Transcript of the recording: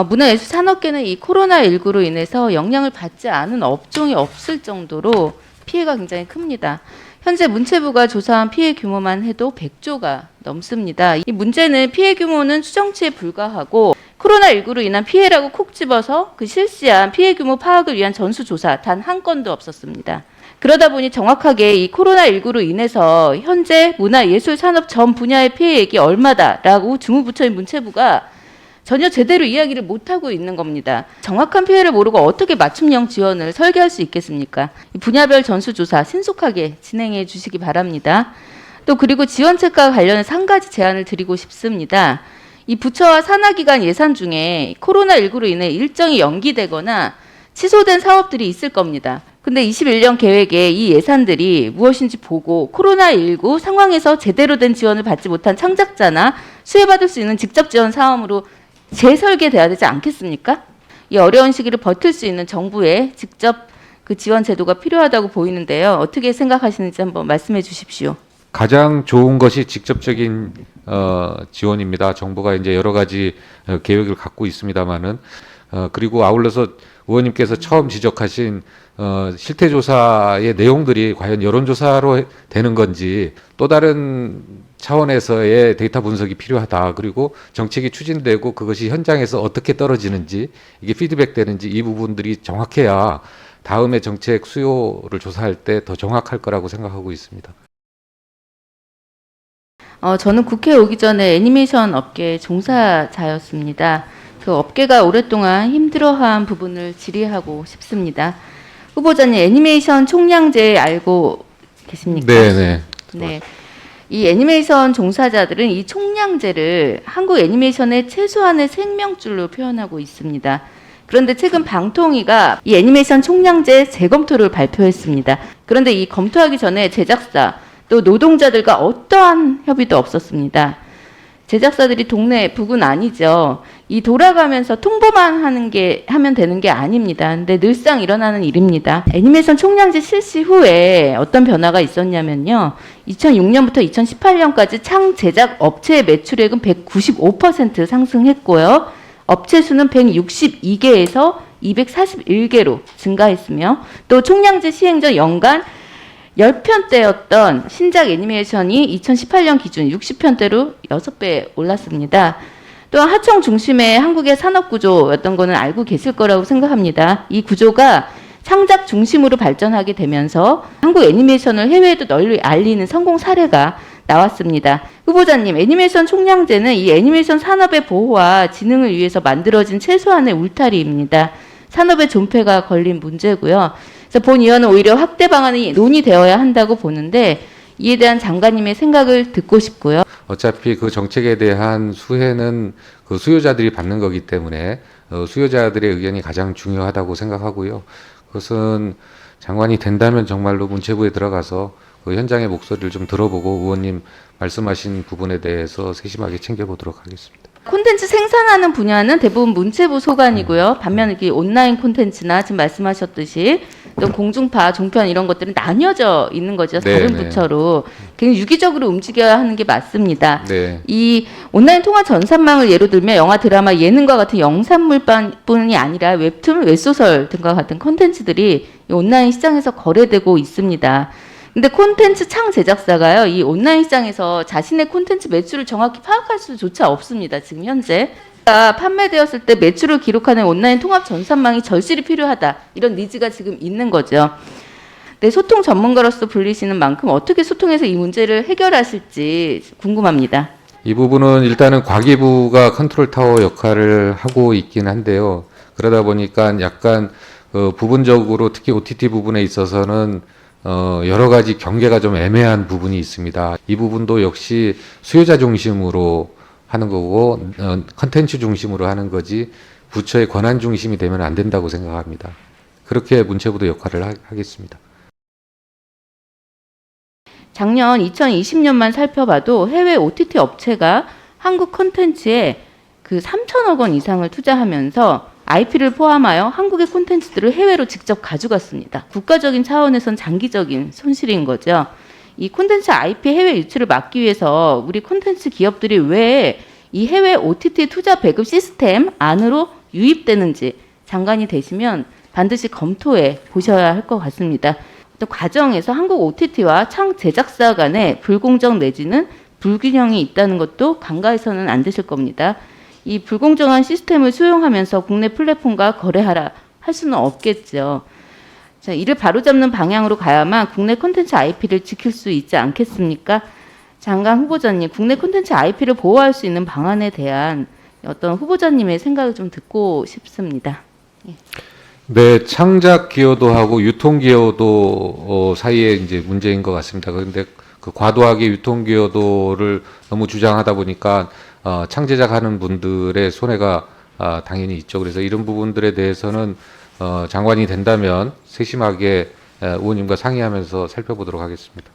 문화예술 산업계는 이 코로나19로 인해서 영향을 받지 않은 업종이 없을 정도로 피해가 굉장히 큽니다. 현재 문체부가 조사한 피해 규모만 해도 100조가 넘습니다. 이 문제는 피해 규모는 추정치에 불과하고 코로나19로 인한 피해라고 콕 집어서 그 실시한 피해 규모 파악을 위한 전수조사 단 한 건도 없었습니다. 그러다 보니 정확하게 이 코로나19로 인해서 현재 문화예술 산업 전 분야의 피해액이 얼마다라고 주무부처인 문체부가 전혀 제대로 이야기를 못하고 있는 겁니다. 정확한 피해를 모르고 어떻게 맞춤형 지원을 설계할 수 있겠습니까? 분야별 전수조사 신속하게 진행해 주시기 바랍니다. 또 그리고 지원책과 관련해서 한 가지 제안을 드리고 싶습니다. 이 부처와 산하기관 예산 중에 코로나19로 인해 일정이 연기되거나 취소된 사업들이 있을 겁니다. 근데 21년 계획에 이 예산들이 무엇인지 보고 코로나19 상황에서 제대로 된 지원을 받지 못한 창작자나 수혜받을 수 있는 직접 지원 사업으로 재설계돼야 되지 않겠습니까? 이 어려운 시기를 버틸 수 있는 정부의 직접 그 지원 제도가 필요하다고 보이는데요. 어떻게 생각하시는지 한번 말씀해 주십시오. 가장 좋은 것이 직접적인 지원입니다. 정부가 이제 여러 가지 계획을 갖고 있습니다만은 그리고 아울러서 의원님께서 처음 지적하신 실태조사의 내용들이 과연 여론조사로 되는 건지 또 다른 차원에서의 데이터 분석이 필요하다. 그리고 정책이 추진되고 그것이 현장에서 어떻게 떨어지는지 이게 피드백되는지 이 부분들이 정확해야 다음에 정책 수요를 조사할 때 더 정확할 거라고 생각하고 있습니다. 저는 국회에 오기 전에 애니메이션 업계 종사자였습니다. 그 업계가 오랫동안 힘들어한 부분을 질의하고 싶습니다. 후보자님, 애니메이션 총량제 알고 계십니까? 네네. 네. 이 애니메이션 종사자들은 이 총량제를 한국 애니메이션의 최소한의 생명줄로 표현하고 있습니다. 그런데 최근 방통위가 이 애니메이션 총량제 재검토를 발표했습니다. 그런데 이 검토하기 전에 제작사 또 노동자들과 어떠한 협의도 없었습니다. 제작사들이 동네 북은 아니죠. 이 돌아가면서 통보만 하면 되는 게 아닙니다. 근데 늘상 일어나는 일입니다. 애니메이션 총량제 실시 후에 어떤 변화가 있었냐면요. 2006년부터 2018년까지 창 제작 업체의 매출액은 195% 상승했고요. 업체 수는 162개에서 241개로 증가했으며 또 총량제 시행 전 연간 10편대였던 신작 애니메이션이 2018년 기준 60편대로 6배 올랐습니다. 또한 하청 중심의 한국의 산업구조였던 거는 알고 계실 거라고 생각합니다. 이 구조가 창작 중심으로 발전하게 되면서 한국 애니메이션을 해외에도 널리 알리는 성공 사례가 나왔습니다. 후보자님, 애니메이션 총량제는 이 애니메이션 산업의 보호와 진흥을 위해서 만들어진 최소한의 울타리입니다. 산업의 존폐가 걸린 문제고요. 그래서 본 의원은 오히려 확대 방안이 논의되어야 한다고 보는데 이에 대한 장관님의 생각을 듣고 싶고요. 어차피 그 정책에 대한 수혜는 그 수요자들이 받는 거기 때문에 수요자들의 의견이 가장 중요하다고 생각하고요. 그것은 장관이 된다면 정말로 문체부에 들어가서 그 현장의 목소리를 좀 들어보고 의원님 말씀하신 부분에 대해서 세심하게 챙겨보도록 하겠습니다. 콘텐츠 생산하는 분야는 대부분 문체부 소관이고요. 반면 이렇게 온라인 콘텐츠나 지금 말씀하셨듯이 또 공중파, 종편 이런 것들은 나뉘어져 있는 거죠. 다른 부처로. 굉장히 유기적으로 움직여야 하는 게 맞습니다. 네. 이 온라인 통화 전산망을 예로 들면 영화, 드라마, 예능과 같은 영상물뿐이 아니라 웹툰, 웹소설 등과 같은 콘텐츠들이 온라인 시장에서 거래되고 있습니다. 근데 콘텐츠 창 제작사가요, 이 온라인 시장에서 자신의 콘텐츠 매출을 정확히 파악할 수조차 없습니다. 지금 현재. 판매되었을 때 매출을 기록하는 온라인 통합 전산망이 절실히 필요하다. 이런 니즈가 지금 있는 거죠. 네, 소통 전문가로서 불리시는 만큼 어떻게 소통해서 이 문제를 해결하실지 궁금합니다. 이 부분은 일단은 과기부가 컨트롤 타워 역할을 하고 있긴 한데요. 그러다 보니까 약간 부분적으로 특히 OTT 부분에 있어서는 여러 가지 경계가 좀 애매한 부분이 있습니다. 이 부분도 역시 수요자 중심으로 하는 거고 컨텐츠 중심으로 하는 거지 부처의 권한 중심이 되면 안 된다고 생각합니다. 그렇게 문체부도 역할을 하겠습니다. 작년 2020년만 살펴봐도 해외 OTT 업체가 한국 콘텐츠에 그 3천억 원 이상을 투자하면서 IP를 포함하여 한국의 콘텐츠들을 해외로 직접 가져갔습니다. 국가적인 차원에선 장기적인 손실인 거죠. 이 콘텐츠 IP 해외 유출을 막기 위해서 우리 콘텐츠 기업들이 왜 이 해외 OTT 투자 배급 시스템 안으로 유입되는지 장관이 되시면 반드시 검토해 보셔야 할 것 같습니다. 또 과정에서 한국 OTT와 창 제작사 간에 불공정 내지는 불균형이 있다는 것도 간과해서는 안 되실 겁니다. 이 불공정한 시스템을 수용하면서 국내 플랫폼과 거래하라 할 수는 없겠죠. 자, 이를 바로잡는 방향으로 가야만 국내 콘텐츠 IP를 지킬 수 있지 않겠습니까? 장관 후보자님, 국내 콘텐츠 IP를 보호할 수 있는 방안에 대한 어떤 후보자님의 생각을 좀 듣고 싶습니다. 네, 창작 기여도하고 유통 기여도 사이에 이제 문제인 것 같습니다. 그런데 그 과도하게 유통 기여도를 너무 주장하다 보니까 창제작하는 분들의 손해가 당연히 있죠. 그래서 이런 부분들에 대해서는 장관이 된다면 세심하게 의원님과 상의하면서 살펴보도록 하겠습니다.